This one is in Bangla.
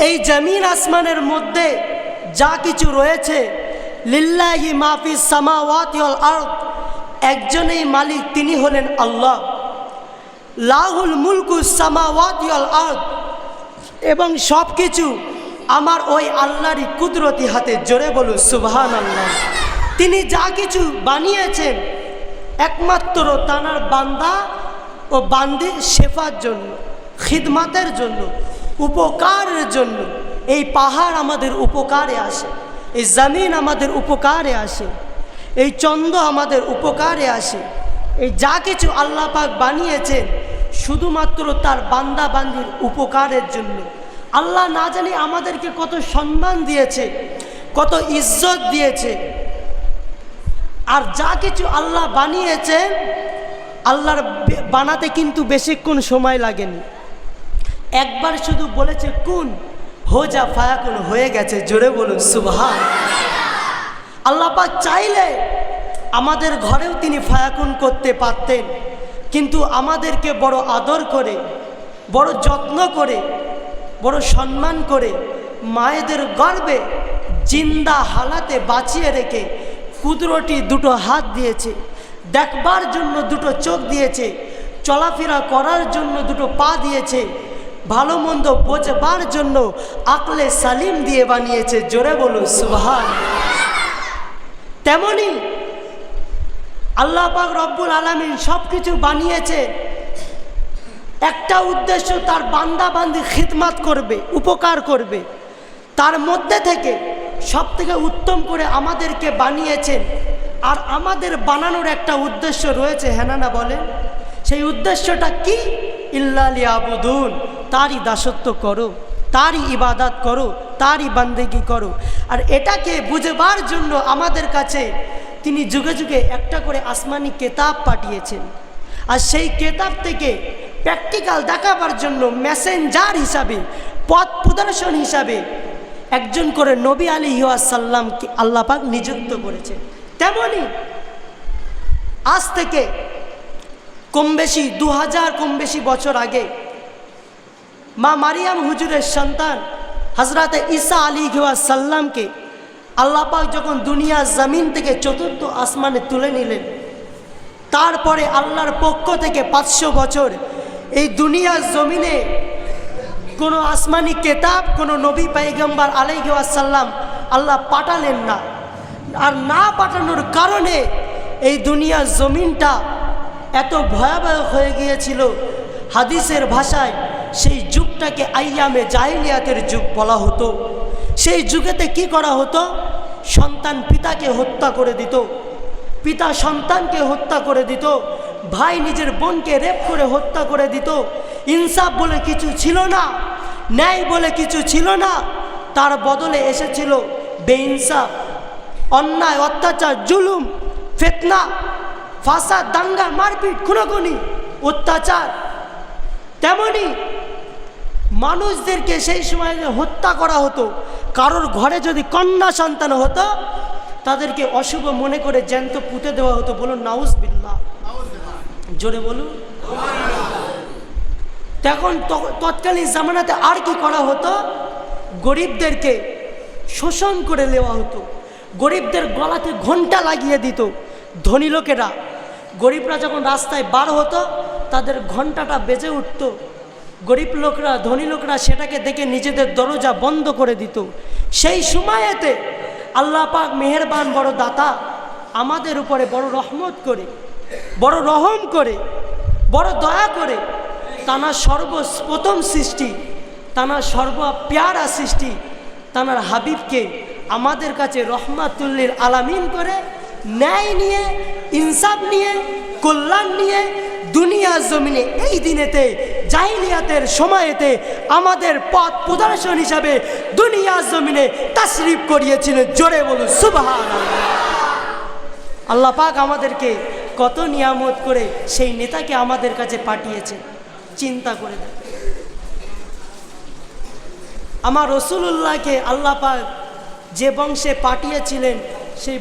এই জমিন আসমানের মধ্যে যা কিছু রয়েছে, লিল্লাহি মাফিস সামাওয়াতি ওয়াল আরদ, একজনেই মালিক, তিনি হলেন আল্লাহ। লাহুল মুলকুস সামাওয়াতি ওয়াল আরদ, এবং সব কিছু আমার ওই আল্লাহরই কুদরতি হাতে। জোরে বলুন সুবহানাল্লাহ। তিনি যা কিছু বানিয়েছেন একমাত্র তানার বান্দা ও বান্দির সেফার জন্য, খিদমাতের জন্য, উপকারের জন্য। এই পাহাড় আমাদের উপকারে আসে, এই জমিন আমাদের উপকারে আসে, এই চন্দ্র আমাদের উপকারে আসে। এই যা কিছু আল্লাহ পাক বানিয়েছেন শুধুমাত্র তার বান্দা বান্দির উপকারের জন্য। আল্লাহ না জানি আমাদেরকে কত সম্মান দিয়েছে, কত ইজ্জত দিয়েছে। আর যা কিছু আল্লাহ বানিয়েছেন, আল্লাহর বানাতে কিন্তু বেশিক্ষণ সময় লাগেনি। একবার শুধু বলেছে কুন, হো যা ফায়াকুন, হয়ে গেছে। জোরে বলুন সুবহান। আল্লাহ পাক চাইলে আমাদের ঘরেও তিনি ফায়াকুন করতে পারতেন, কিন্তু আমাদেরকে বড় আদর করে, বড় যত্ন করে, বড় সম্মান করে মায়েদের গর্ভে জিন্দা হালাতে বাঁচিয়ে রেখে কুদরতি দুটো হাত দিয়েছে, দেখবার জন্য দুটো চোখ দিয়েছে, চলাফেরা করার জন্য দুটো পা দিয়েছে, ভালো মন্দ বোঝবার জন্য আকলে সালিম দিয়ে বানিয়েছে। জোরে বলুন সুবহান। তেমনি আল্লাহ পাক রব্বুল আলামিন সব কিছু বানিয়েছে একটা উদ্দেশ্য, তার বান্দা বান্দি খিদমত করবে, উপকার করবে। তার মধ্যে থেকে সব থেকে উত্তম করে আমাদেরকে বানিয়েছেন। আর আমাদের বানানোর একটা উদ্দেশ্য রয়েছে, হ্যাঁ না বলেন? সেই উদ্দেশ্যটা কি? ইল্লা লিয়াবুদুন, তারই দাসত্ব করো, তারই ইবাদত করো, তারই বান্দেগি করো। আর এটাকে বুঝবার জন্য আমাদের কাছে তিনি যুগে যুগে একটা করে আসমানি কেতাব পাঠিয়েছেন। আর সেই কেতাব থেকে প্র্যাকটিক্যাল দেখাবার জন্য মেসেঞ্জার হিসাবে, পথ প্রদর্শন হিসাবে একজন করে নবী আলাইহিস সালামকে আল্লাহ পাক নিযুক্ত করেছে। তেমনি আজ থেকে কম বেশি 2000 কম বেশি বছর আগে মা মারিয়াম হুজুরের সন্তান হযরত ঈসা আলাইহিস সালামকে আল্লাহ পাক যখন দুনিয়া জমিন থেকে চতুর্থ আসমানে তুলে নিলেন, তারপরে আল্লাহর পক্ষ থেকে 500 বছর এই দুনিয়ার জমিনে কোনো আসমানি কেতাব, কোনো নবী পয়গম্বর আলাইহিস সালাম আল্লাহ পাঠালেন না। আর না পাঠানোর কারণে এই দুনিয়ার জমিনটা এত ভয়াবহ হয়ে গিয়েছিল। হাদিসের ভাষায় সেই যুগটাকে আইয়ামে জাহিলিয়াতের যুগ বলা হতো। সেই যুগেতে কি করা হতো? সন্তান পিতাকে হত্যা করে দিত, পিতা সন্তানকে হত্যা করে দিত, ভাই নিজের বোনকে রেপ করে হত্যা করে দিত। ইনসাফ বলে কিছু ছিল না, ন্যায় বলে কিছু ছিল না। তার বদলে এসেছিল বেইনসাফ, অন্যায়, অত্যাচার, জুলুম, ফিতনা, ফাসাদ, দাঙ্গা, মারপিট, খুনোখুনি, অত্যাচার। তেমনি মানুষদেরকে সেই সময় হত্যা করা হতো। কারোর ঘরে যদি কন্যা সন্তান হতো তাদেরকে অশুভ মনে করে জ্যান্ত পুঁতে দেওয়া হতো। বলুন নাউজুবিল্লাহ, জোরে বলুন। তখন তৎকালীন জামানাতে আর কি করা হতো? গরিবদেরকে শোষণ করে নেওয়া হতো, গরিবদের গলাতে ঘণ্টা লাগিয়ে দিত। ধনী লোকেরা, গরিবরা যখন রাস্তায় বার হতো তাদের ঘণ্টাটা বেজে উঠত। গরিব লোকরা, ধনী লোকরা সেটাকে দেখে নিজেদের দরজা বন্ধ করে দিত। সেই সময়েতে আল্লাহ পাক মেহেরবান, বড় দাতা, আমাদের উপরে বড় রহমত করে, বড় রহম করে, বড় দয়া করে তানার সর্বপ্রথম সৃষ্টি, তানার সর্বপ্যারা সৃষ্টি, তানার হাবিবকে আমাদের কাছে রহমাতুল্লিল আলামিন করে ন্যায় নিয়ে, ইনসাফ নিয়ে, কল্যাণ নিয়ে দুনিয়া জমিনে এই দিনেতে, জাহিলিয়াতের সময়েতে আমাদের পথ প্রদর্শন হিসাবে দুনিয়া জমিনে তাশরিফ করিয়েছিলেন। জোরে বলুন সুবহানাল্লাহ। আল্লাহ পাক আমাদেরকে কত নিয়ামত করে সেই নেতাকে আমাদের কাছে পাঠিয়েছে, চিন্তা করে দেখ। আমার রাসূলুল্লাহকে আল্লাহ পাক যে বংশে পাঠিয়েছিলেন সেই